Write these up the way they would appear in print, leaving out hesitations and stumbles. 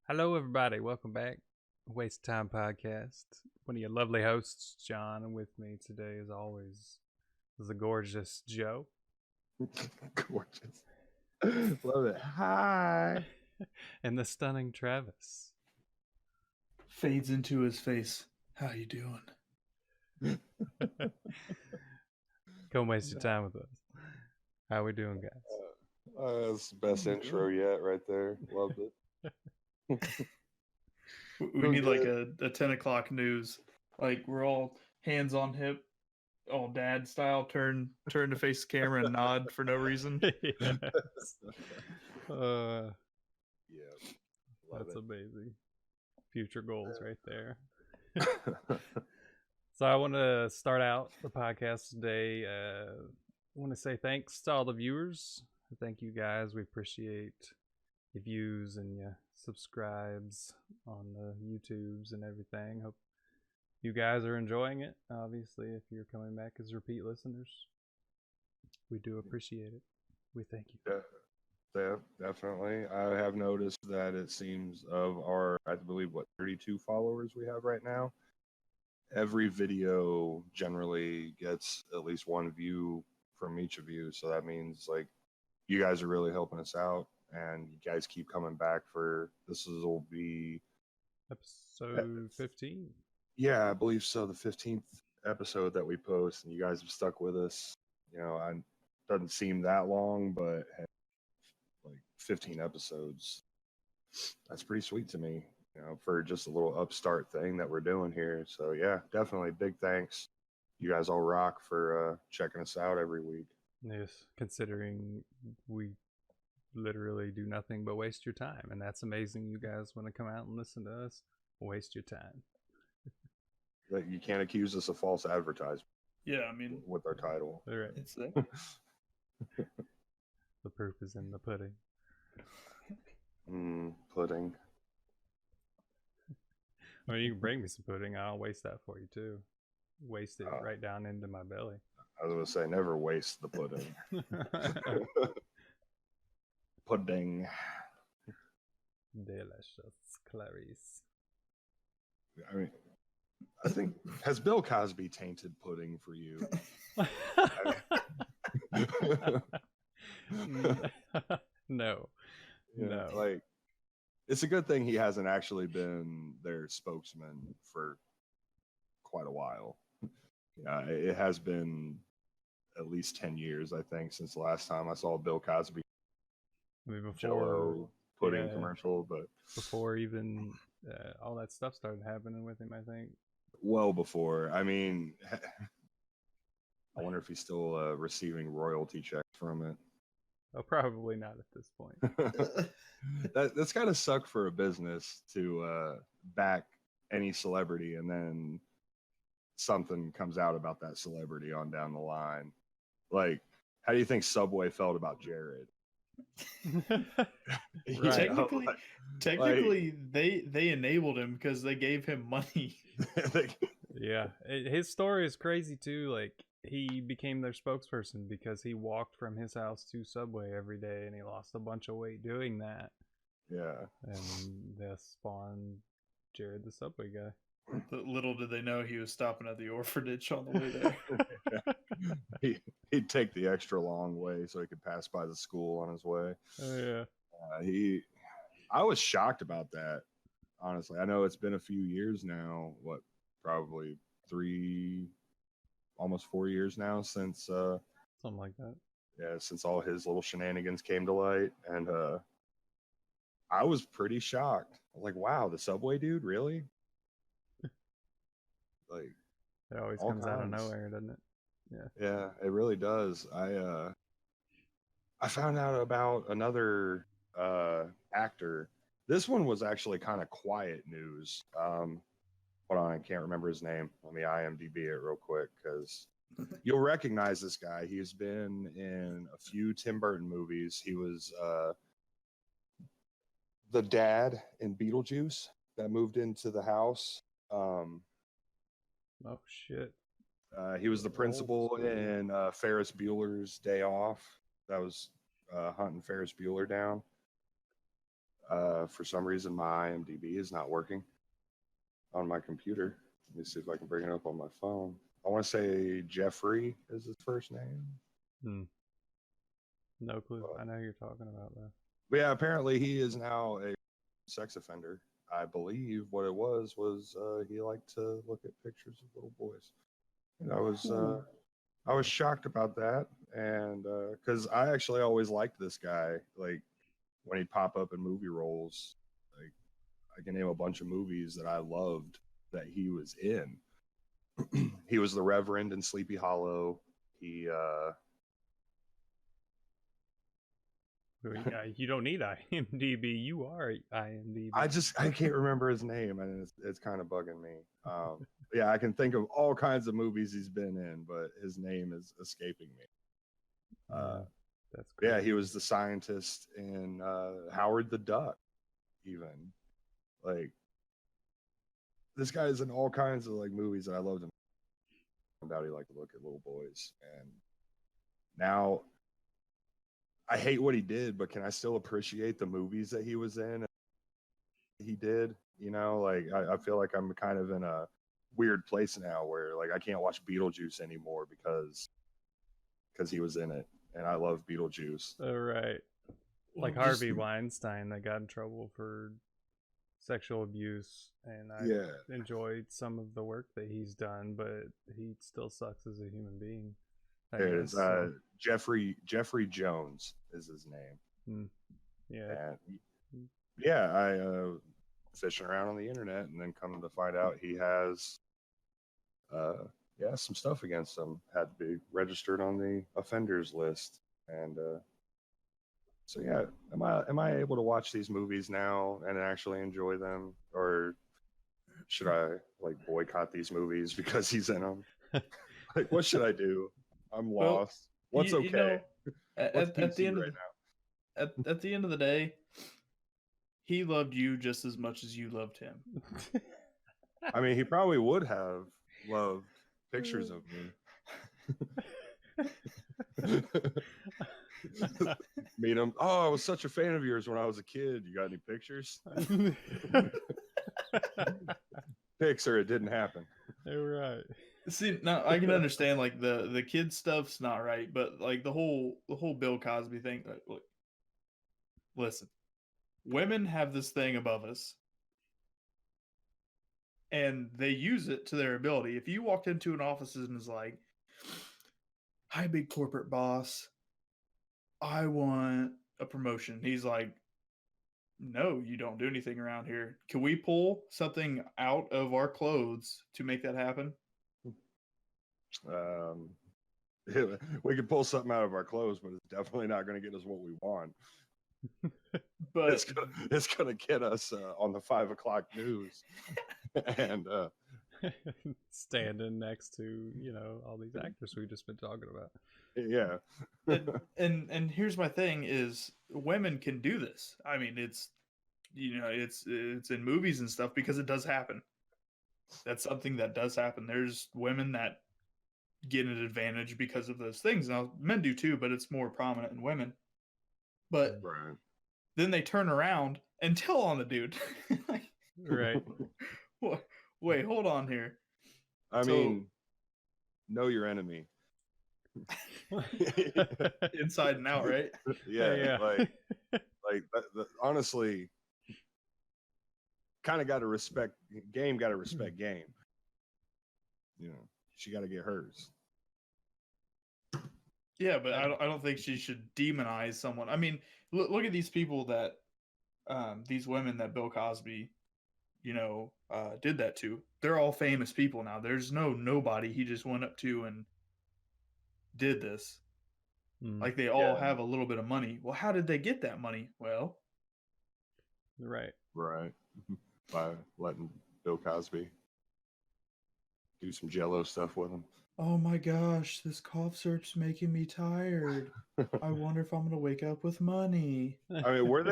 Hello, everybody. Welcome back. Waste of Time Podcast. One of your lovely hosts, John, and with me today, as always, is the gorgeous Joe. Gorgeous. Love it. Hi. And the stunning Travis. Fades into his face. How you doing? Come waste your time with us. How we doing, guys? That's the best intro yet, right there. Loved it. We need like a 10 o'clock news. Like we're all hands on hip, all dad style. Turn to face the camera and nod for no reason. Yes. Yeah, That's amazing. Future goals right there. So I want to start out the podcast today. I want to say thanks to all the viewers. Thank you guys. We appreciate your views and your subscribes on the YouTubes and everything. Hope you guys are enjoying it. Obviously, if you're coming back as repeat listeners, we do appreciate it. We thank you. Yeah, definitely. I have noticed that it seems of our, I believe, 32 followers we have right now. Every video generally gets at least one view from each of you. So that means like you guys are really helping us out, and you guys keep coming back for will be episode 15. Yeah, I believe so. The 15th episode that we post, and you guys have stuck with us. You know, it doesn't seem that long, but like 15 episodes, that's pretty sweet to me. You know, for just a little upstart thing that we're doing here. So yeah, definitely big thanks. You guys all rock for checking us out every week. Yes, considering we literally do nothing but waste your time, and that's amazing. You guys want to come out and listen to us waste your time. You can't accuse us of false advertising. Yeah, I mean, with our title, all right. It's there. The proof is in the pudding. Pudding. I mean, you can bring me some pudding. I'll waste that for you too. Waste it right down into my belly. I was going to say, never waste the pudding. Pudding. Delicious, Clarice. I mean, I think, has Bill Cosby tainted pudding for you? No. Yeah, no. Like, it's a good thing he hasn't actually been their spokesman for quite a while. Yeah, it has been at least 10 years, I think, since the last time I saw Bill Cosby Jello pudding commercial. But before even all that stuff started happening with him, I think. Well before. I mean, I wonder if he's still receiving royalty checks from it. Oh, probably not at this point. That's gotta suck for a business to back any celebrity, and then something comes out about that celebrity on down the line. Like, how do you think Subway felt about Jared? Right. Technically, they enabled him because they gave him money. Yeah, his story is crazy too. Like, he became their spokesperson because he walked from his house to Subway every day, and he lost a bunch of weight doing that. Yeah, and that spawned Jared the Subway guy. Little did they know he was stopping at the orphanage on the way there. He'd take the extra long way so he could pass by the school on his way. Oh yeah. I was shocked about that. Honestly, I know it's been a few years now. Probably 3, almost 4 years now since something like that. Yeah, since all his little shenanigans came to light, and I was pretty shocked. Like, wow, the Subway dude, really? Like, it always comes out of nowhere, doesn't it? Yeah, it really does. I found out about another actor. This one was actually kind of quiet news. Hold on, I can't remember his name. Let me IMDb it real quick, because you'll recognize this guy. He's been in a few Tim Burton movies. He was the dad in Beetlejuice that moved into the house. Oh shit! He was the principal in Ferris Bueller's Day Off. That was hunting Ferris Bueller down. For some reason, my IMDb is not working on my computer. Let me see if I can bring it up on my phone. I want to say Jeffrey is his first name. No clue. I know who you're talking about, though. But yeah, apparently he is now a sex offender. I believe what it was he liked to look at pictures of little boys. And I was shocked about that, and because I actually always liked this guy. Like when he'd pop up in movie roles, like I can name a bunch of movies that I loved that he was in. He was the Reverend in Sleepy Hollow. He You don't need IMDb. You are IMDb. I can't remember his name, and it's kind of bugging me. Yeah, I can think of all kinds of movies he's been in, but his name is escaping me. That's crazy. Yeah, he was the scientist in Howard the Duck. Even like this guy's in all kinds of like movies that I loved him. About he liked to look at little boys, and now I hate what he did, but can I still appreciate the movies that he was in? He did, like I feel like I'm kind of in a weird place now where like I can't watch Beetlejuice anymore because he was in it, and I love Beetlejuice. Right. Like Harvey Weinstein that got in trouble for sexual abuse, and I enjoyed some of the work that he's done, but he still sucks as a human being. There it is. Jeffrey Jones is his name. Yeah. And yeah, I fishing around on the internet, and then come to find out he has some stuff against him. Had to be registered on the offenders list, and so yeah, am I able to watch these movies now and actually enjoy them, or should I like boycott these movies because he's in them? Like, what should I do? I'm lost. What's okay? At the end at the end of the day, he loved you just as much as you loved him. I mean, he probably would have loved pictures of me. Meet him. Oh, I was such a fan of yours when I was a kid. You got any pictures? Pics, or it didn't happen. You're right. See, now I can understand like the kid stuff's not right, but like the whole Bill Cosby thing. Like, look, listen, women have this thing above us, and they use it to their ability. If you walked into an office and was like, "Hi, big corporate boss, I want a promotion," he's like, "No, you don't do anything around here. Can we pull something out of our clothes to make that happen?" We could pull something out of our clothes, but it's definitely not going to get us what we want. But it's gonna get us on the 5 o'clock news, and standing next to all these actors we've just been talking about. Yeah. and here's my thing: is women can do this. I mean, it's it's in movies and stuff because it does happen. That's something that does happen. There's women that get an advantage because of those things. Now, men do too, but it's more prominent in women. But right. Then they turn around and tell on the dude. Right. Wait, hold on here. I mean, know your enemy. Inside and out, right? Yeah. Like honestly, kind of got to respect game. Got to respect game. She got to get hers. Yeah, but I don't think she should demonize someone. I mean, look at these people that, these women that Bill Cosby, did that to. They're all famous people now. There's nobody he just went up to and did this. Like they all have a little bit of money. Well, how did they get that money? Well, right. By letting Bill Cosby do some Jello stuff with him. Oh my gosh, this cough syrup's making me tired. I wonder if I'm gonna wake up with money. I mean, were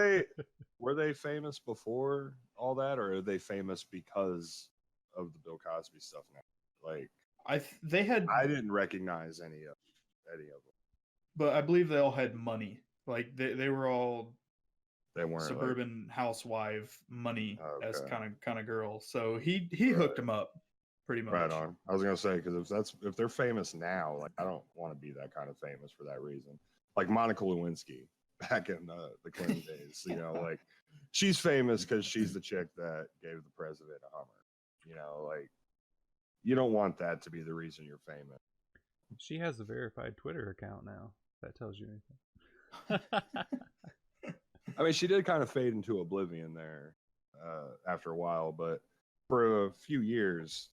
they famous before all that, or are they famous because of the Bill Cosby stuff now? Like, I didn't recognize any of them. But I believe they all had money. Like they were all They weren't suburban housewife money as Okay. kind of girl. So he hooked him up pretty much. Right on. I was gonna say, because if they're famous now, like I don't want to be that kind of famous for that reason. Like Monica Lewinsky back in the Clinton days, you know, like she's famous because she's the chick that gave the president a Hummer. You know, like you don't want that to be the reason you're famous. She has a verified Twitter account now. If that tells you anything. I mean, she did kind of fade into oblivion there after a while, but for a few years,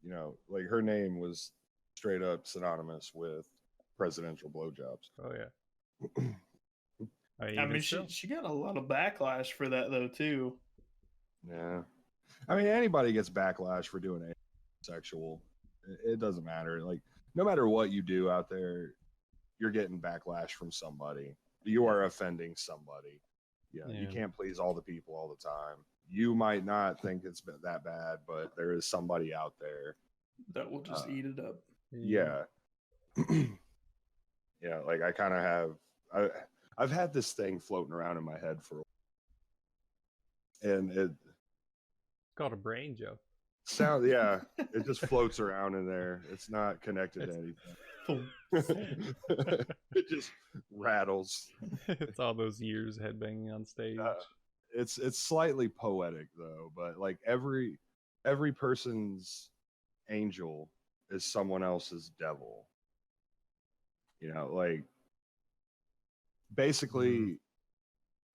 you know, like her name was straight up synonymous with presidential blowjobs. Oh yeah. I mean, she got a lot of backlash for that though too. Yeah, I mean, anybody gets backlash for doing anything sexual. It doesn't matter. Like, no matter what you do out there, you're getting backlash from somebody. You are offending somebody. Yeah, you can't please all the people all the time. You might not think it's been that bad, but there is somebody out there that will just eat it up. Yeah. Yeah, like I kind of have. I've had this thing floating around in my head for a while. And it's called a brain joke. Yeah, it just floats around in there. It's not connected to anything. It just rattles. It's all those years headbanging on stage. It's slightly poetic though, but like every person's angel is someone else's devil. You know, like basically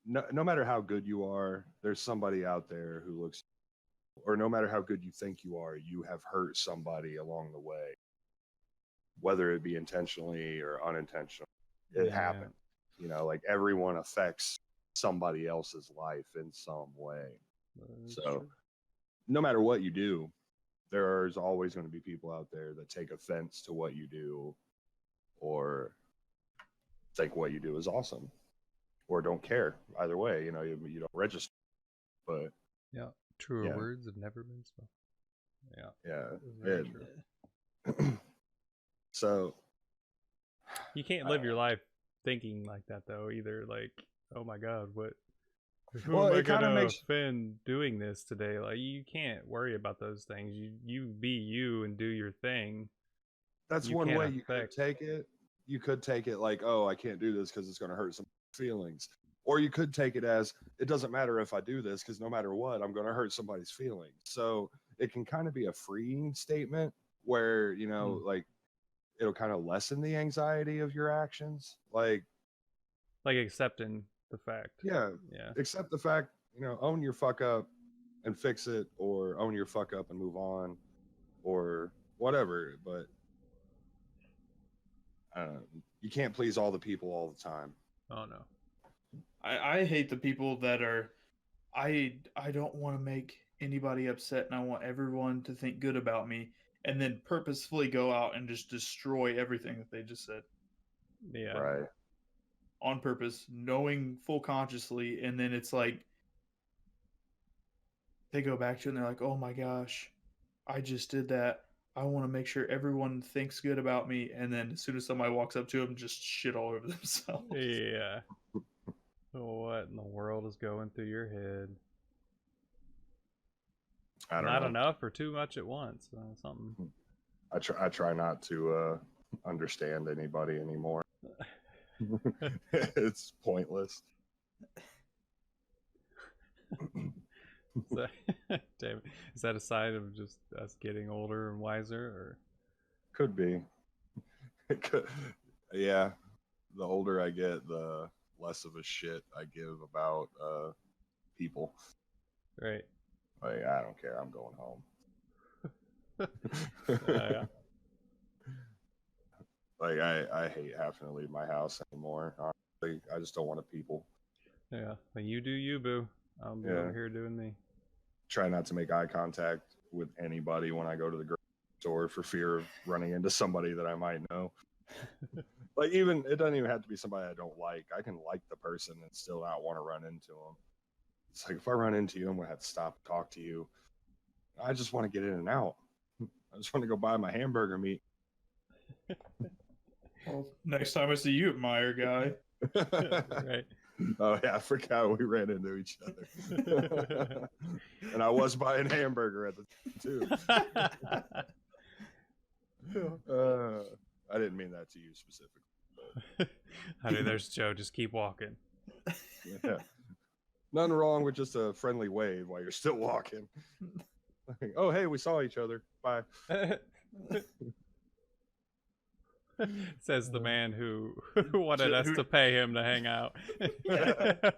no matter how good you are, there's somebody out there who looks, or no matter how good you think you are, you have hurt somebody along the way, whether it be intentionally or unintentionally. It happened. You know, like everyone affects somebody else's life in some way. So no matter what you do, there's always going to be people out there that take offense to what you do, or think what you do is awesome, or don't care. Either way, you know, you don't register. But truer words have never been spoken. Yeah. So you can't live your life thinking like that though either. Like, oh my god, who am I gonna offend doing this today? Like, you can't worry about those things. You be you and do your thing. That's one way you could take it. You could take it like, oh, I can't do this because it's going to hurt some feelings. Or you could take it as, it doesn't matter if I do this because no matter what, I'm going to hurt somebody's feelings. So it can kind of be a freeing statement where, you know, like it'll kind of lessen the anxiety of your actions. Like accepting the fact. Yeah. Accept the fact, you know, own your fuck up and fix it, or own your fuck up and move on, or whatever. But you can't please all the people all the time. Oh no. I hate the people that are, I don't want to make anybody upset and I want everyone to think good about me, and then purposefully go out and just destroy everything that they just said. Yeah. Right. On purpose, knowing full consciously, and then it's like they go back to it and they're like, oh my gosh, I just did that. I want to make sure everyone thinks good about me, and then as soon as somebody walks up to them, just shit all over themselves. Yeah. What in the world is going through your head? I don't Not know. enough or too much at once. Something. I try not to understand anybody anymore. It's pointless. So, damn, is that a sign of just us getting older and wiser, or could be? It could. Yeah, the older I get, the less of a shit I give about people. Right. Like, I don't care. I'm going home. Yeah. Like I hate having to leave my house anymore. Honestly, I just don't want to people. Yeah. When you do you, boo. I'll be over here doing me. Try not to make eye contact with anybody when I go to the grocery store for fear of running into somebody that I might know. Like, even, it doesn't even have to be somebody I don't like. I can like the person and still not want to run into them. It's like, if I run into you, I'm going to have to stop and talk to you. I just want to get in and out. I just want to go buy my hamburger meat. Well, next time I see you at Meyer, guy. Right. Oh yeah, I forgot we ran into each other. And I was buying hamburger at the time too. I didn't mean that to you specifically. Honey, there's Joe. Just keep walking. Yeah. Nothing wrong with just a friendly wave while you're still walking. Like, oh, hey, we saw each other. Bye. Says the man who wanted us to pay him to hang out. I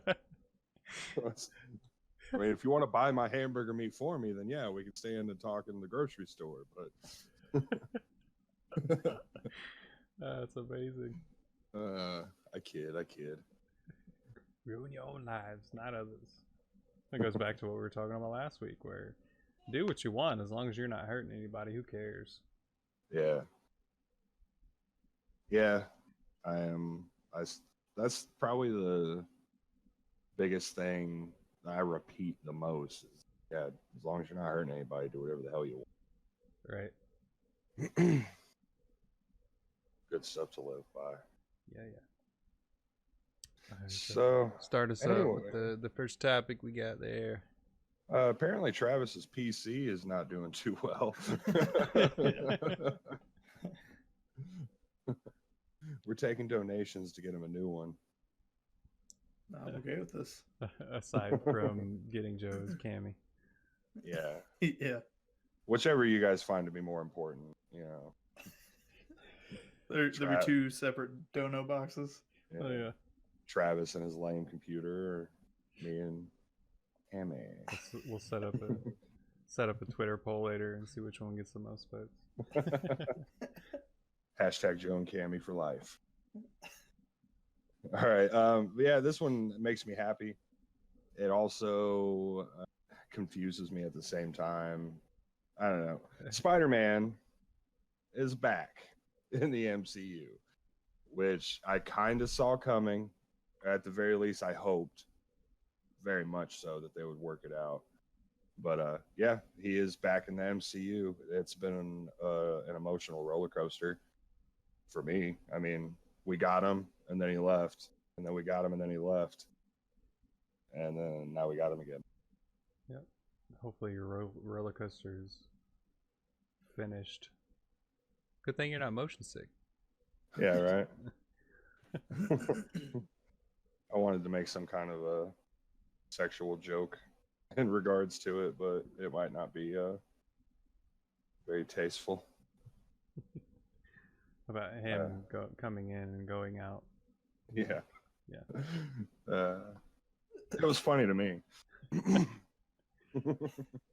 mean, if you want to buy my hamburger meat for me, then yeah, we can stand and talk in the grocery store. But That's amazing. I kid. Ruin your own lives, not others. That goes back to what we were talking about last week, where do what you want as long as you're not hurting anybody. Who cares? Yeah. Yeah, I am. That's probably the biggest thing I repeat the most. Is, yeah, as long as you're not hurting anybody, do whatever the hell you Right. want. Good stuff to live by. Yeah. All right, So start us anyway. up with the first topic we got there. Apparently Travis's PC is not doing too well. We're taking donations to get him a new one. I'm okay with this. Aside from getting Joe's cami. Yeah. Yeah. Whichever you guys find to be more important, you know. There'll be two separate dono boxes. Yeah. Oh yeah. Travis and his lame computer, or me and Hammy. We'll set up a Twitter poll later and see which one gets the most votes. Hashtag Joe and Cammy for life. All right. Yeah, this one makes me happy. It also confuses me at the same time. I don't know. SpiderMan is back in the MCU, which I kind of saw coming. At the very least, I hoped very much so that they would work it out. But yeah, he is back in the MCU. It's been an emotional roller coaster for me. I mean, we got him and then he left, and then we got him and then he left, and then now we got him again. Yep. Hopefully your roller coaster is finished. Good thing you're not motion sick. Yeah, right. I wanted to make some kind of a sexual joke in regards to it, but it might not be very tasteful. About him coming in and going out. Yeah. Yeah. It was funny to me.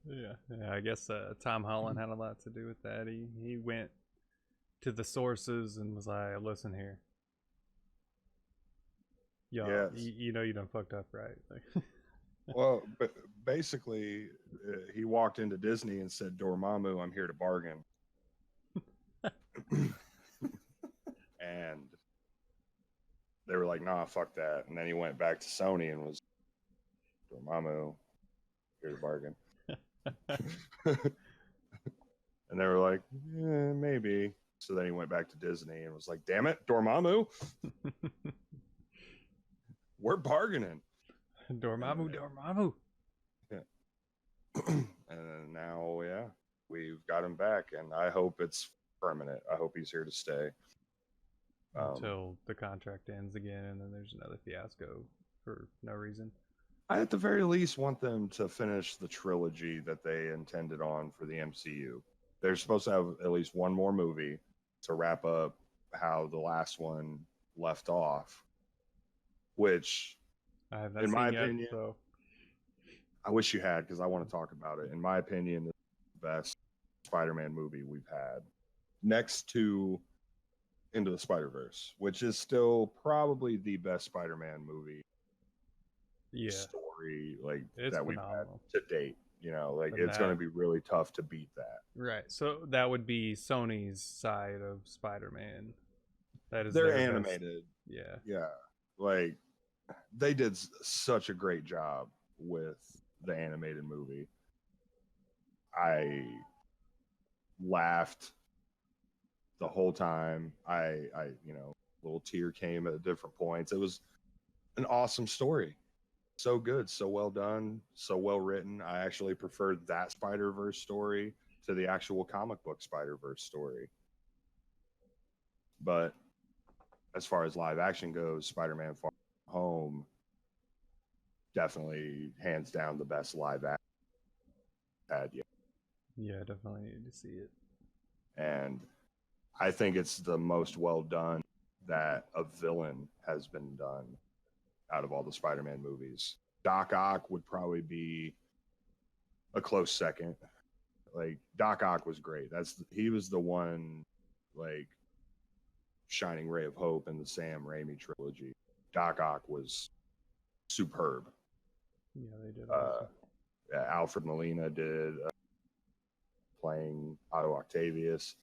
Yeah, I guess Tom Holland had a lot to do with that. He went to the sources and was like, listen here. Yo, Yes. you know you done fucked up, right? Like, Well, but basically, he walked into Disney and said, Dormammu, I'm here to bargain. And they were like, nah, fuck that. And then he went back to Sony and was, Dormammu, here to bargain. And they were like, yeah, maybe. So then he went back to Disney and was like, damn it, Dormammu, we're bargaining. Dormammu. Yeah. And then now, yeah, we've got him back, and I hope it's permanent. I hope he's here to stay. Until the contract ends again, and then there's another fiasco for no reason. I, at the very least, want them to finish the trilogy that they intended on for the MCU. They're supposed to have at least one more movie to wrap up how the last one left off, which, I have not in seen my yet, opinion, so I wish you had, because I want to talk about it. In my opinion, this is the best Spider-Man movie we've had, next to Into the Spider-Verse, which is still probably the best Spider-Man movie yeah, story like it's that we've had phenomenal. to date. You know, like And it's going to be really tough to beat that. Right. So that would be Sony's side of Spider-Man. That is They're their best. animated. Yeah. Yeah, like they did such a great job with the animated movie. I laughed the whole time. I little tear came at different points. It was an awesome story. So good, so well done, so well written. I actually preferred that Spider-Verse story to the actual comic book Spider-Verse story. But as far as live action goes, Spider-Man Far From Home, definitely hands down the best live action had yet. Yeah, definitely need to see it. And I think it's the most well done that a villain has been done out of all the Spider-Man movies. Doc Ock would probably be a close second. Like, Doc Ock was great. He was the one, like, shining ray of hope in the Sam Raimi trilogy. Doc Ock was superb. Yeah, they did. Awesome. Alfred Molina did playing Otto Octavius.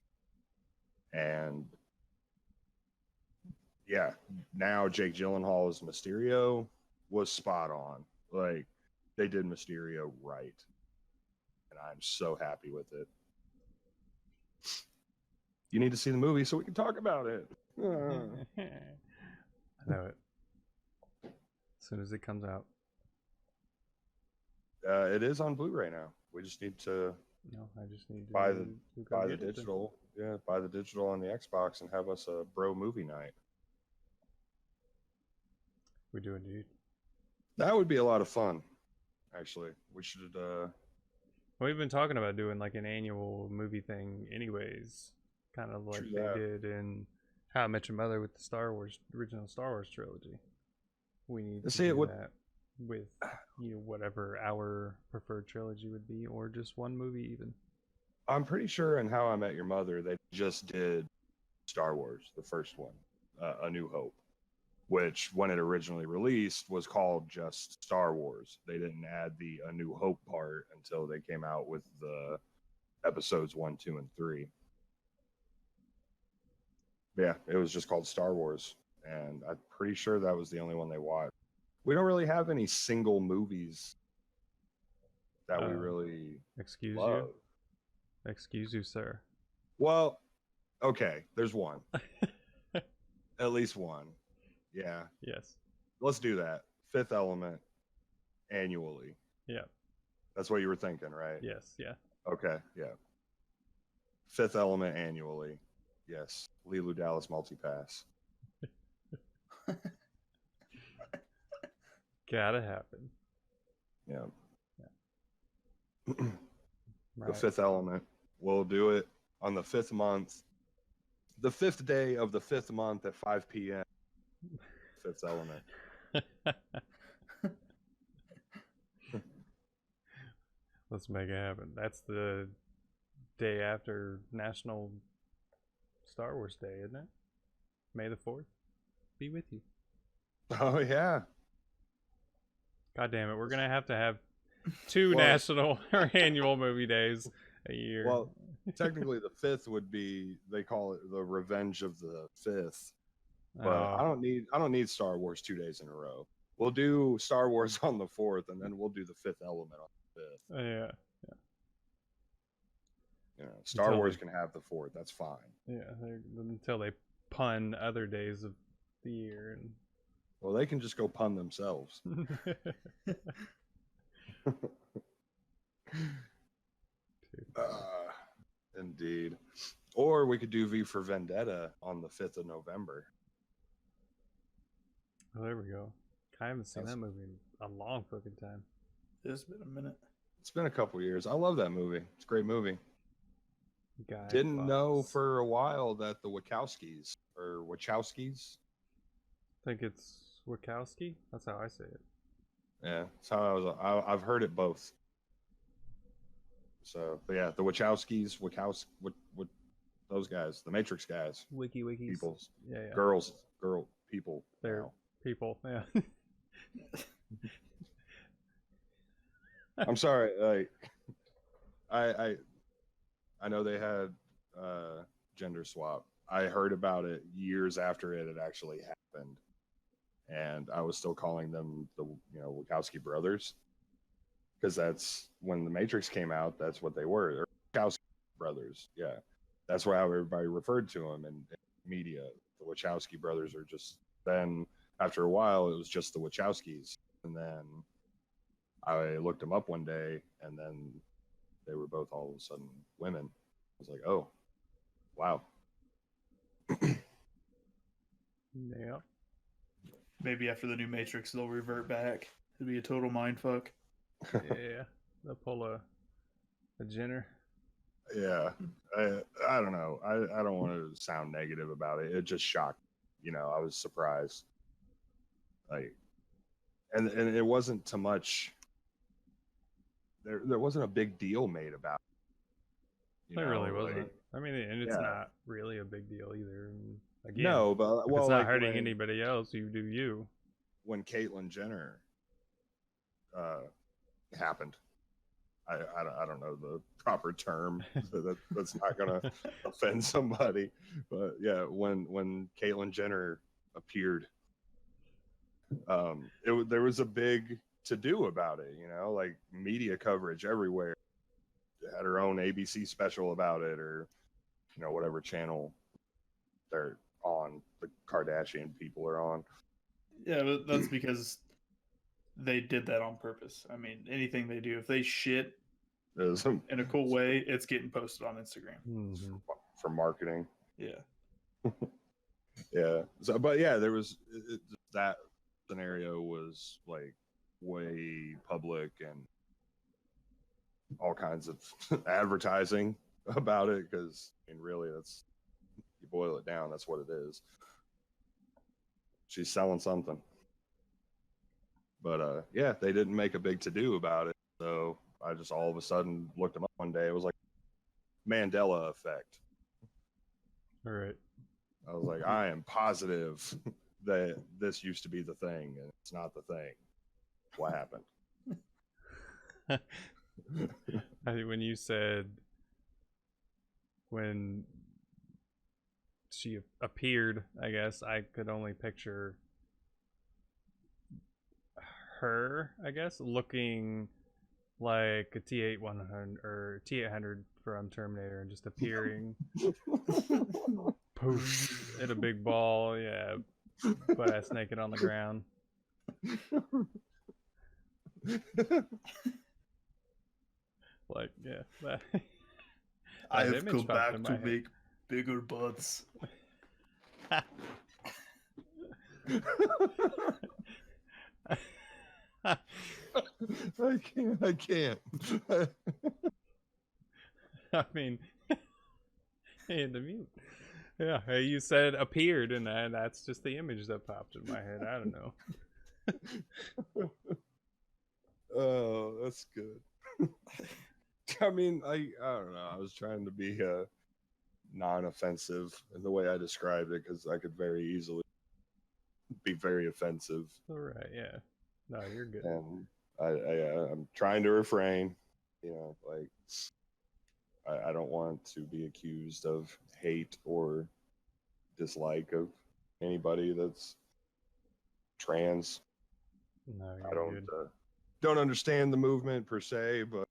And yeah, now Jake Gyllenhaal as Mysterio was spot on. Like, they did Mysterio right. And I'm so happy with it. You need to see the movie so we can talk about it. I know it. As soon as it comes out. It is on Blu-ray now. We just need to No, I just need to buy go the get it. digital. Yeah, buy the digital on the Xbox and have us a bro movie night. We do indeed. That would be a lot of fun. Actually, we should. We've been talking about doing like an annual movie thing, anyways. Kind of like True they that. did in How I Met Your Mother with the original Star Wars trilogy. We need to See, it do would- that with whatever our preferred trilogy would be, or just one movie even. I'm pretty sure in How I Met Your Mother they just did Star Wars, the first one, A New Hope, which when it originally released was called just Star Wars. They didn't add the A New Hope part until they came out with the episodes 1, 2, and 3. Yeah, it was just called Star Wars, and I'm pretty sure that was the only one they watched. We don't really have any single movies that we really Excuse love. you? Excuse you, sir. Well, okay, there's one. At least one. Yeah, Yes. let's do that. Fifth Element annually. Yeah. That's what you were thinking, right? Yes. Yeah. Okay, yeah. Fifth Element annually. Yes. Leeloo Dallas Multipass. Gotta happen. Yeah. Right. The Fifth Element. We'll do it on the 5th month. The 5th day of the 5th month at 5 p.m. Fifth Element. Let's make it happen. That's the day after National Star Wars Day, isn't it? May the 4th be with you. Oh, yeah. God damn it. We're going to have 2 Well- national or annual movie days a year. Well, technically the 5th would be, they call it the Revenge of the 5th. But I don't need Star Wars 2 days in a row. We'll do Star Wars on the 4th, and then we'll do the Fifth Element on the 5th. Yeah. You know, Star Until Wars they- can have the 4th. That's fine. Yeah. Until they pun other days of the year. Well, they can just go pun themselves. Indeed. Or we could do V for Vendetta on the 5th of November. Oh, there we go. I haven't seen That's- that movie in a long fucking time. It's been a minute. It's been a couple years. I love that movie. It's a great movie. Guy Didn't know Fawkes. for a while that the Wachowskis, I think it's Wachowski. That's how I say it. yeah, that's how I've heard it both. So, but yeah, the Wachowskis, what those guys, the Matrix guys, Wikis. people, Yeah, yeah. people. They're now. people. Yeah. I'm sorry, like I know they had gender swap. I heard about it years after it had actually happened, and I was still calling them the Wachowski brothers, because that's when the Matrix came out. That's what they were. They're Wachowski brothers. Yeah, that's how everybody referred to them in media. The Wachowski brothers are just then after a while, it was just the Wachowskis. And then I looked them up one day, and then they were both all of a sudden women. I was like, oh, wow. Yeah. Maybe after the new Matrix, they'll revert back. It'll be a total mindfuck. Yeah. They'll pull a Jenner. Yeah, I don't know. I don't want to sound negative about it. It just shocked. I was surprised. Like, and it wasn't too much. There wasn't a big deal made about it. It really wasn't. Like, I mean, and it's not really a big deal either. And again, no, but if it's not hurting anybody else. You do you. When Caitlyn Jenner happened. I don't know the proper term. That's not gonna offend somebody, but yeah, when Caitlyn Jenner appeared, there was a big to do about it. Like media coverage everywhere. Had her own ABC special about it, or whatever channel they're on. The Kardashian people are on. Yeah, but that's because they did that on purpose. I mean, anything they do, if they shit in a cool way, it's getting posted on Instagram. Mm-hmm. For marketing. Yeah. Yeah. So, but yeah, there was that scenario was like way public and all kinds of advertising about it, because really that's, you boil it down, that's what it is. She's selling something. But yeah, they didn't make a big to-do about it. So I just all of a sudden looked them up one day. It was like Mandela effect. All right. I was like, I am positive that this used to be the thing, and it's not the thing. What happened? I think when you said when she appeared, I guess I could only picture her, I guess, looking like a T-800 or T-800 from Terminator and just appearing poof at a big ball, yeah, butt ass naked on the ground. Like, yeah, that I have image come popped back in my to head. make bigger butts. I can't. I mean, hey, the mute. Yeah, hey, you said appeared, and that's just the image that popped in my head. I don't know. Oh, that's good. I mean, I don't know. I was trying to be non-offensive in the way I described it, because I could very easily be very offensive. All right, yeah. No, you're good. And I'm trying to refrain. Like I don't want to be accused of hate or dislike of anybody that's trans. No, I you're don't understand the movement per se, but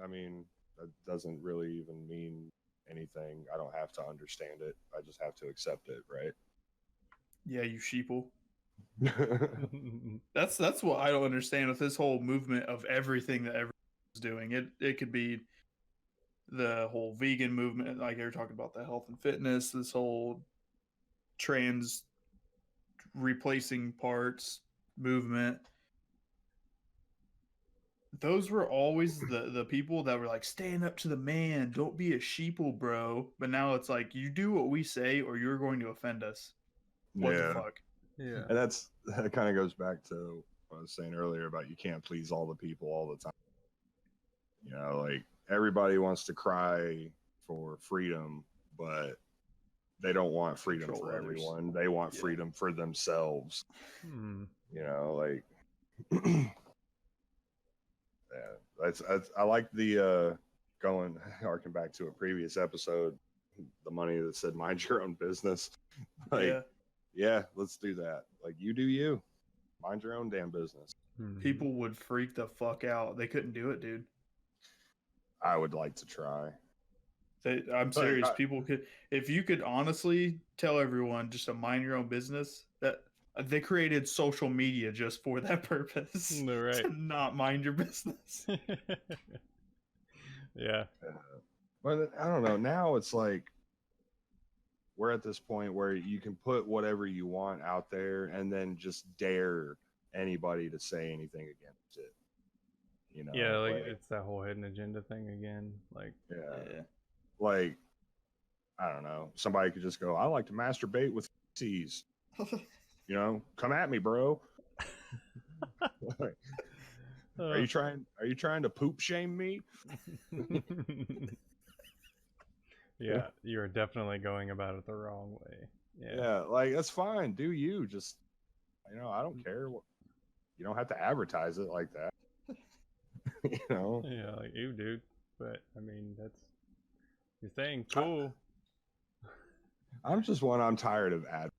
I mean, that doesn't really even mean anything. I don't have to understand it. I just have to accept it, right? Yeah, you sheeple. good. That's what I don't understand with this whole movement of everything that everyone's doing. It could be the whole vegan movement, like you're talking about the health and fitness, this whole trans replacing parts movement. Those were always the people that were like, stand up to the man, don't be a sheeple, bro. But now it's like, you do what we say or you're going to offend us. What the fuck? Yeah. And that kind of goes back to what I was saying earlier about you can't please all the people all the time. Like everybody wants to cry for freedom, but they don't want freedom Control for others. everyone. They want freedom for themselves. Like yeah, I like the harking back to a previous episode, the money that said mind your own business. Like, yeah, let's do that. Like, you do you. Mind your own damn business. People would freak the fuck out. They couldn't do it, dude. I would like to try. I'm serious. People could, if you could honestly tell everyone just to mind your own business, that They created social media just for that purpose. No, right. To not mind your business. Yeah. But I don't know. Now it's like we're at this point where you can put whatever you want out there and then just dare anybody to say anything against it. You know? Yeah, like it's that whole hidden agenda thing again. Like, yeah. Like, I don't know. Somebody could just go, I like to masturbate with feces. You know, come at me, bro. Are you trying to poop shame me? Yeah, you're definitely going about it the wrong way. Yeah, like that's fine. Do you just, you know, I don't care. You don't have to advertise it like that. You know? Yeah, like you, dude. But I mean, that's your thing. Cool. I'm tired of ad.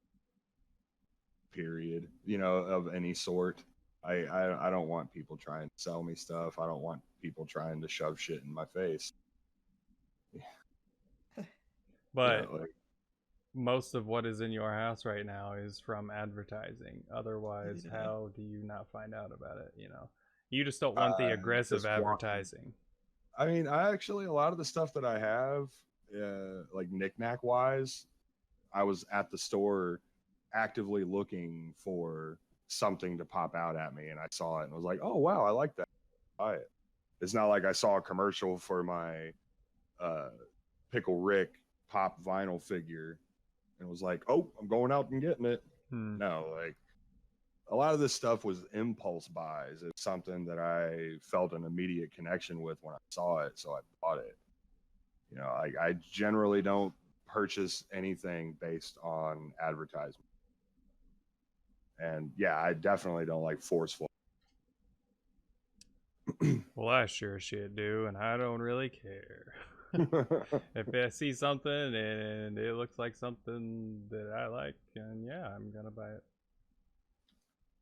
Period. You know, of any sort. I don't want people trying to sell me stuff. I don't want people trying to shove shit in my face. But you know, like, most of what is in your house right now is from advertising. Otherwise, how do you not find out about it? You know, you just don't want the aggressive advertising. I mean, I actually, a lot of the stuff that I have, like knickknack wise, I was at the store actively looking for something to pop out at me, and I saw it and was like, oh wow, I like that. Buy it. It's not like I saw a commercial for my Pickle Rick pop vinyl figure and was like, oh, I'm going out and getting it. No, like a lot of this stuff was impulse buys. It's something that I felt an immediate connection with when I saw it, so I bought it. You know, I generally don't purchase anything based on advertisement. And yeah, I definitely don't like forceful. Well, I sure shit do, and I don't really care. If I see something and it looks like something that I like, and yeah, I'm gonna buy it.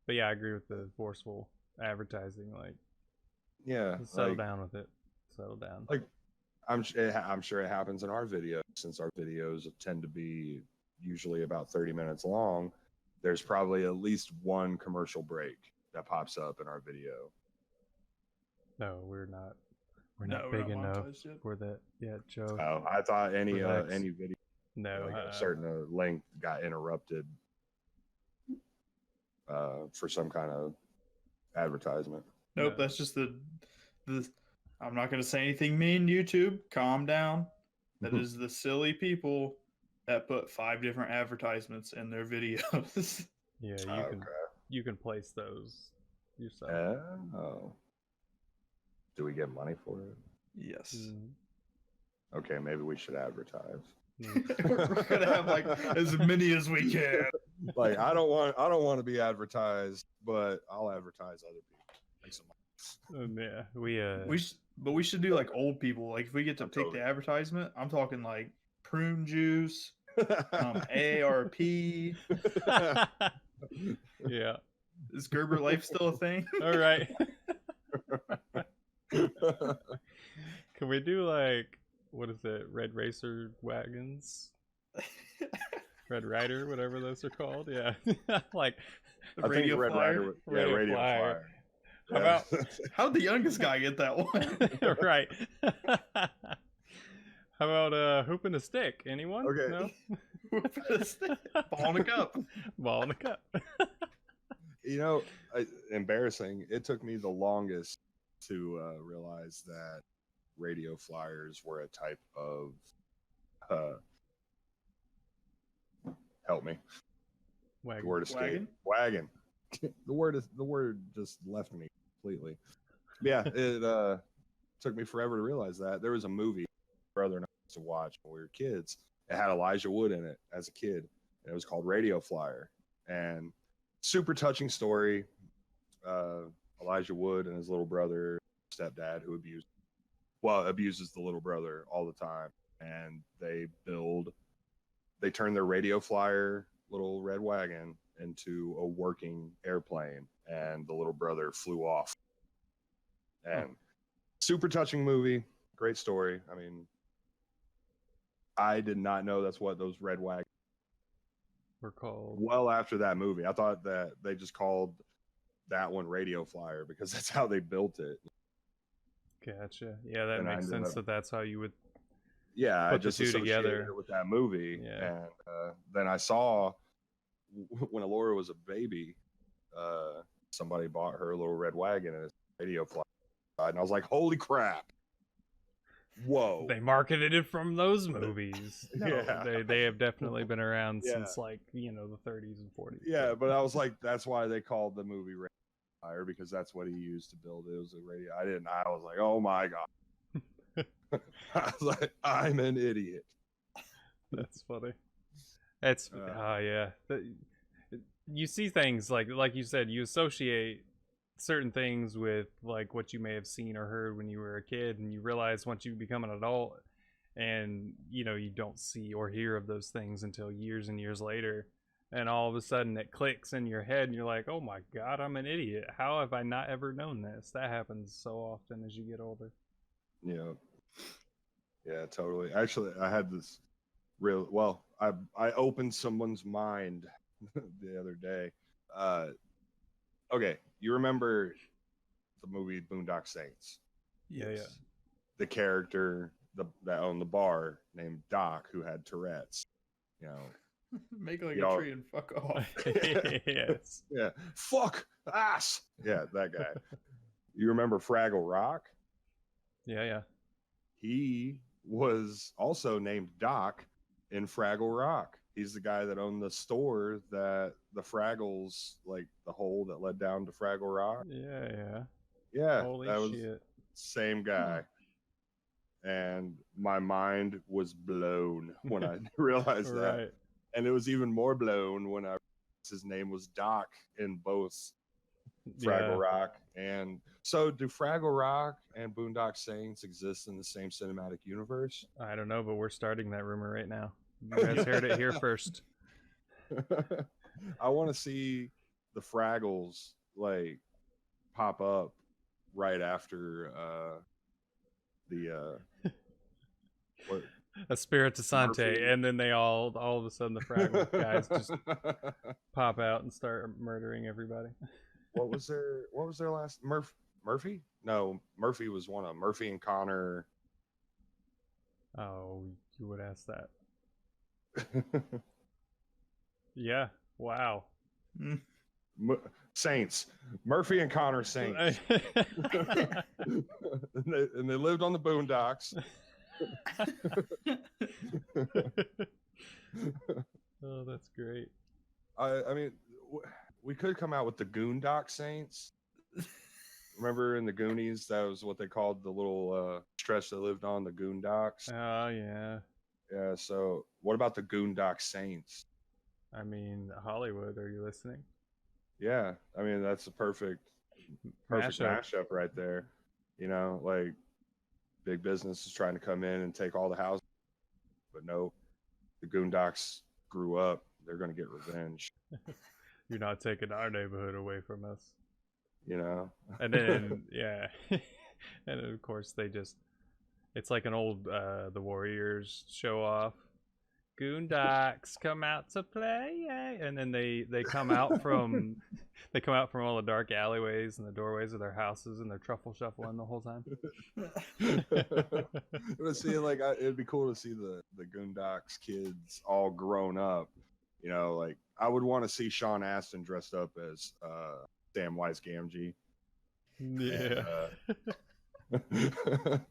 But yeah, I agree with the forceful advertising. Like, yeah, settle down with it. Settle down. Like, I'm sure it happens in our videos, since our videos tend to be usually about 30 minutes long. There's probably at least one commercial break that pops up in our video. No, we're not. We're not big enough for that yet, Joe. Oh, I thought any video, no, like a certain length got interrupted for some kind of advertisement. Nope, no. That's just the. I'm not going to say anything mean, YouTube. Calm down. That is the silly people that put 5 different advertisements in their videos. Yeah, you can place those yourself. Oh. Do we get money for it? Yes. Mm-hmm. Okay, maybe we should advertise. We're gonna have like as many as we can. Like I don't want to be advertised, but I'll advertise other people. Make some money. Yeah, we should do like old people. Like if we get to pick the advertisement, I'm talking like prune juice, AARP. Yeah. Is Gerber Life still a thing? All right. Can we do like, what is it, Red Racer wagons? Red Rider, whatever those are called? Yeah. Like I think Red Rider. Yeah, Radio Flyer. How about how'd the youngest guy get that one? Right. How about hooping a stick? Anyone? Okay. No? Hooping a stick. Ball in a cup. Ball in a cup. You know, embarrassing. It took me the longest to realize that radio flyers were a type of help me. Wagon. The word escape. Wagon. The word just left me completely. Yeah, it took me forever to realize that. There was a movie my brother and I used to watch when we were kids. It had Elijah Wood in it as a kid, and it was called Radio Flyer. And super touching story. Elijah Wood and his little brother, stepdad, who abuses the little brother all the time. And they turn their Radio Flyer little red wagon into a working airplane, and the little brother flew off. And super touching movie, great story. I mean, I did not know that's what those red wagons were called. well after that movie. I thought that they just called that one Radio Flyer because that's how they built it. Gotcha. Yeah, that And I makes ended sense. up- That's how you would. Yeah, I Put the just two associated together. it with that movie. Yeah. And then I saw when Alora was a baby, somebody bought her a little red wagon and it's Radio Flyer. And I was like, holy crap. Whoa. They marketed it from those movies. No, Yeah. they have definitely been around Yeah. since like the 30s and 40s. Yeah, but I was like, that's why they called the movie Radio Flyer, because that's what he used to build it. It was a radio. I was like, oh my God. I was like, I'm an idiot. That's funny. It's yeah. You see things like you said, you associate certain things with like what you may have seen or heard when you were a kid, and you realize once you become an adult and you don't see or hear of those things until years and years later, and all of a sudden it clicks in your head and you're like, oh my God, I'm an idiot. How have I not ever known this? That happens so often as you get older. Yeah, totally. Actually, I had this I opened someone's mind the other day. Okay, you remember the movie Boondock Saints? Yeah. The character that owned the bar named Doc, who had Tourette's. Make like a tree and fuck off. Yes. Yeah. Fuck ass. Yeah, that guy. You remember Fraggle Rock? Yeah. He was also named Doc in Fraggle Rock. He's the guy that owned the store that the Fraggles, like the hole that led down to Fraggle Rock. Yeah. Holy that was shit. same guy. And my mind was blown when I realized that. Right. And it was even more blown when I realized his name was Doc in both Fraggle Rock. And so do Fraggle Rock and Boondock Saints exist in the same cinematic universe? I don't know, but we're starting that rumor right now. You guys heard it here first. I want to see the Fraggles like pop up right after the what? A Spirito Santé, Murphy. and then they all of a sudden the Fraggle guys just pop out and start murdering everybody. What was their last Murphy? No, Murphy was one of them. Murphy and Connor. Oh, you would ask that. Yeah. Wow. Saints. Murphy and Connor Saints. and they lived on the Boondocks. Oh, that's great. I mean, we could come out with the Boondock Saints. Remember in the Goonies, that was what they called the little stretch that lived on the Goondocks. Oh yeah. Yeah. So what about the Boondock Saints? I mean, Hollywood, are you listening? Yeah. I mean, that's a perfect mashup right there. Like big business is trying to come in and take all the houses, but no, the Goondocks grew up. They're going to get revenge. You're not taking our neighborhood away from us. And then yeah, and then of course it's like an old the Warriors show off. Goondocks come out to play, and then they come out from all the dark alleyways and the doorways of their houses, and they're truffle shuffling the whole time. See, like it'd be cool to see the Goondocks kids all grown up. Like I would want to see Sean Astin dressed up as Samwise Gamgee. Yeah. And,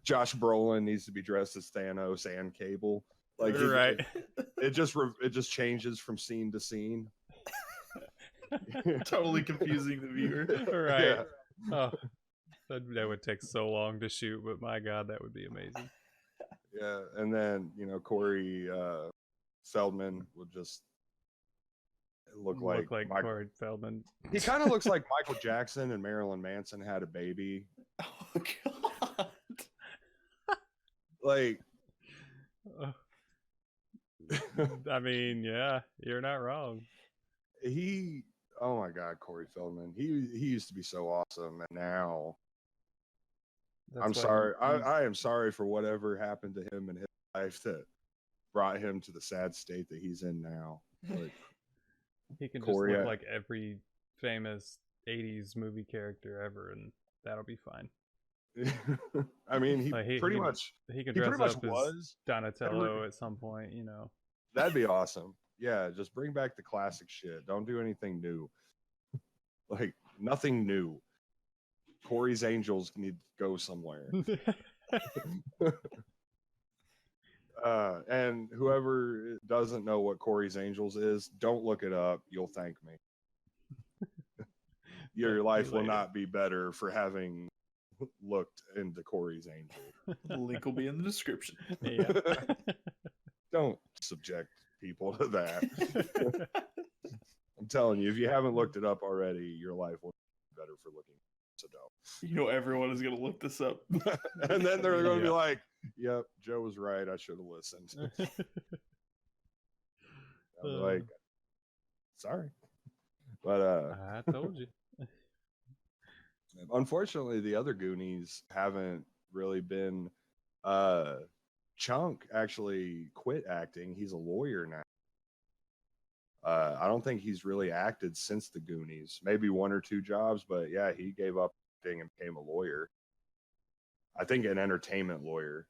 Josh Brolin needs to be dressed as Thanos and Cable. Like right. It just changes from scene to scene. Totally confusing the viewer. Right. Yeah. Oh, that would take so long to shoot, but my God, that would be amazing. Yeah, and then Corey Feldman would just look like Corey Feldman. He kind of looks like Michael Jackson and Marilyn Manson had a baby. Oh God! Like, I mean, yeah, you're not wrong. Oh my God, Corey Feldman. He used to be so awesome, and now I'm sorry. I am sorry for whatever happened to him in his life that brought him to the sad state that he's in now. Like, He can Corey, just look like every famous 80s movie character ever, and that'll be fine. I mean, he Like, pretty much he can he dress pretty much up as was Donatello at some point, you know. That'd be awesome. Yeah, just bring back the classic shit. Don't do anything new. Like, nothing new. Corey's Angels need to go somewhere. And whoever doesn't know what Corey's Angels is, don't look it up. You'll thank me. Your life will not be better for having looked into Corey's Angel. The link will be in the description. Yeah. Don't subject people to that. I'm telling you, if you haven't looked it up already, your life will be better for looking. So don't. You know, everyone is going to look this up. And then they're going to be like, yep, Joe was right. I should have listened. I'm like, sorry. But I told you. Unfortunately, the other Goonies haven't really been. Chunk actually quit acting. He's a lawyer now. I don't think he's really acted since the Goonies. Maybe one or two jobs, but yeah, he gave up acting and became a lawyer. I think an entertainment lawyer.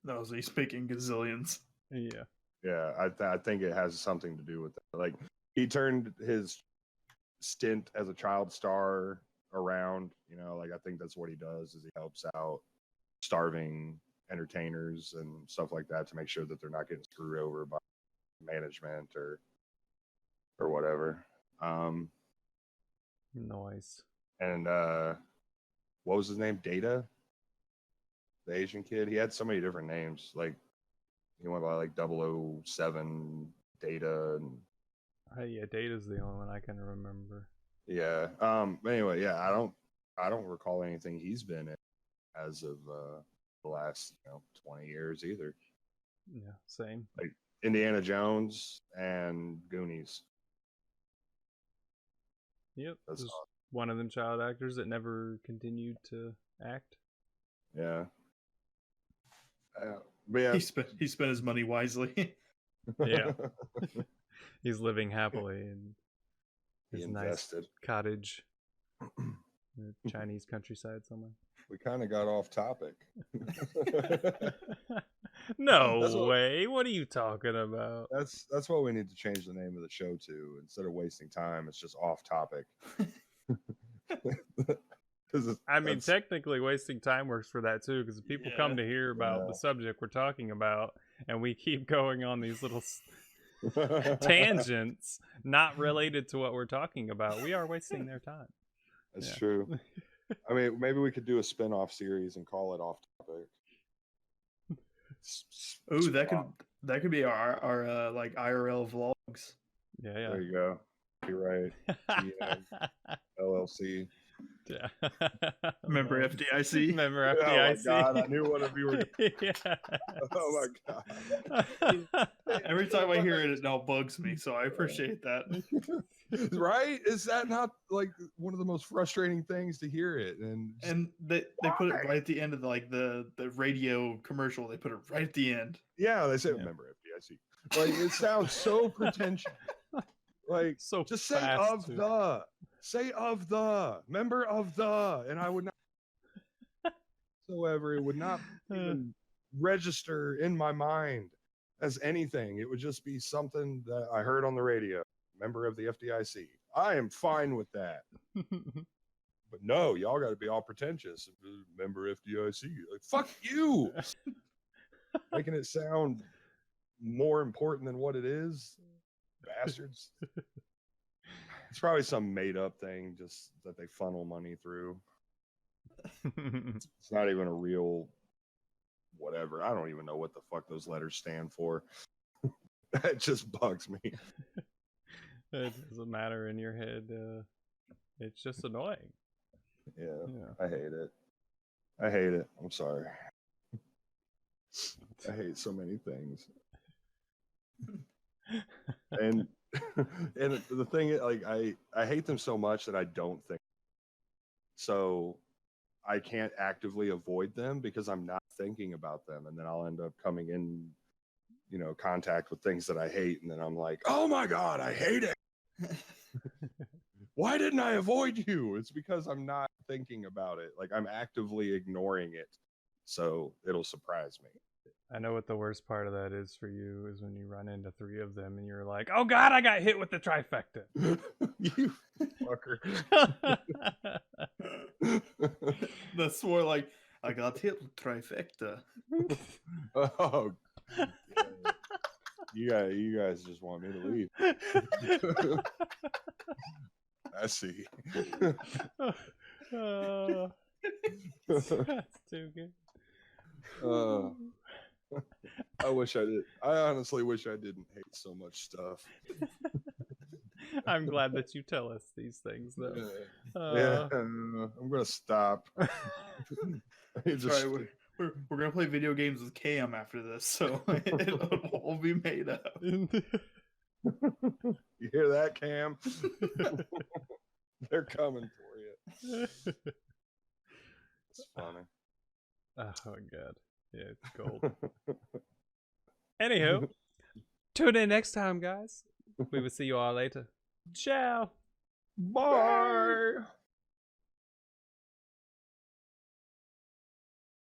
No, so he's speaking gazillions. Yeah. Yeah, I think it has something to do with that. Like, he turned his stint as a child star around, you know, like I think that's what he does, is he helps out starving entertainers and stuff like that to make sure that they're not getting screwed over by management or whatever. Nice. And what was his name? Data? The Asian kid? He had so many different names. Like, he went by like 007 Data, and Yeah, Data's the only one I can remember. yeah. Anyway, yeah, I don't recall anything he's been in as of the last 20 years either. Yeah, same. Like Indiana Jones and Goonies. Yep. That's Just awesome. one of them child actors that never continued to act. Yeah. But yeah. He spent his money wisely. Yeah. He's living happily in his nice invested. cottage in the Chinese countryside somewhere. We kind of got off topic. No way. What are you talking about? That's what we need to change the name of the show to. Instead of wasting time, it's just off topic. I mean, technically, wasting time works for that too, because people come to hear about the subject we're talking about, and we keep going on these little tangents not related to what we're talking about. We are wasting their time. That's true. I mean, maybe we could do a spin-off series and call it Off Topic. Ooh, that could be our like IRL vlogs. Yeah. There you go. You're right. LLC. Yeah. Remember FDIC? Remember FDIC? Oh my god, I knew one of you were. Yes. Oh my god. Every time I hear it, it now bugs me, so I appreciate that. Right? Is that not like one of the most frustrating things to hear it? And they put it right at the end of the radio commercial. They put it right at the end. Yeah, they say remember FDIC. Like, it sounds so pretentious. Like, so just say of the member of the, and I would not whatsoever. It would not even register in my mind as anything. It would just be something that I heard on the radio. Member of the FDIC. I am fine with that. But no, y'all got to be all pretentious. Member FDIC. Like, fuck you. Making it sound more important than what it is. Bastards. It's probably some made up thing just that they funnel money through. It's not even a real whatever. I don't even know what the fuck those letters stand for. That just bugs me. It doesn't matter in your head. It's just annoying. Yeah, I hate it. I hate it. I'm sorry. I hate so many things. And the thing is, like, I hate them so much that I don't think. So I can't actively avoid them because I'm not thinking about them, and then I'll end up coming in, contact with things that I hate, and then I'm like, oh my god, I hate it. Why didn't I avoid you? It's because I'm not thinking about it. Like, I'm actively ignoring it, so it'll surprise me. I know what the worst part of that is for you is when you run into 3 of them and you're like, oh god, I got hit with the trifecta. You fucker. That's more like, I got hit with trifecta. Oh, yeah. You guys just want me to leave. I see. That's too good. I wish I did. I honestly wish I didn't hate so much stuff. I'm glad that you tell us these things, though. Yeah, I'm gonna stop. That's right. We're gonna play video games with Cam after this, so it'll all be made up. You hear that, Cam? They're coming for you. It's funny. Oh my god. Yeah, it's gold. Anywho, tune in next time, guys. We will see you all later. Ciao. Bye.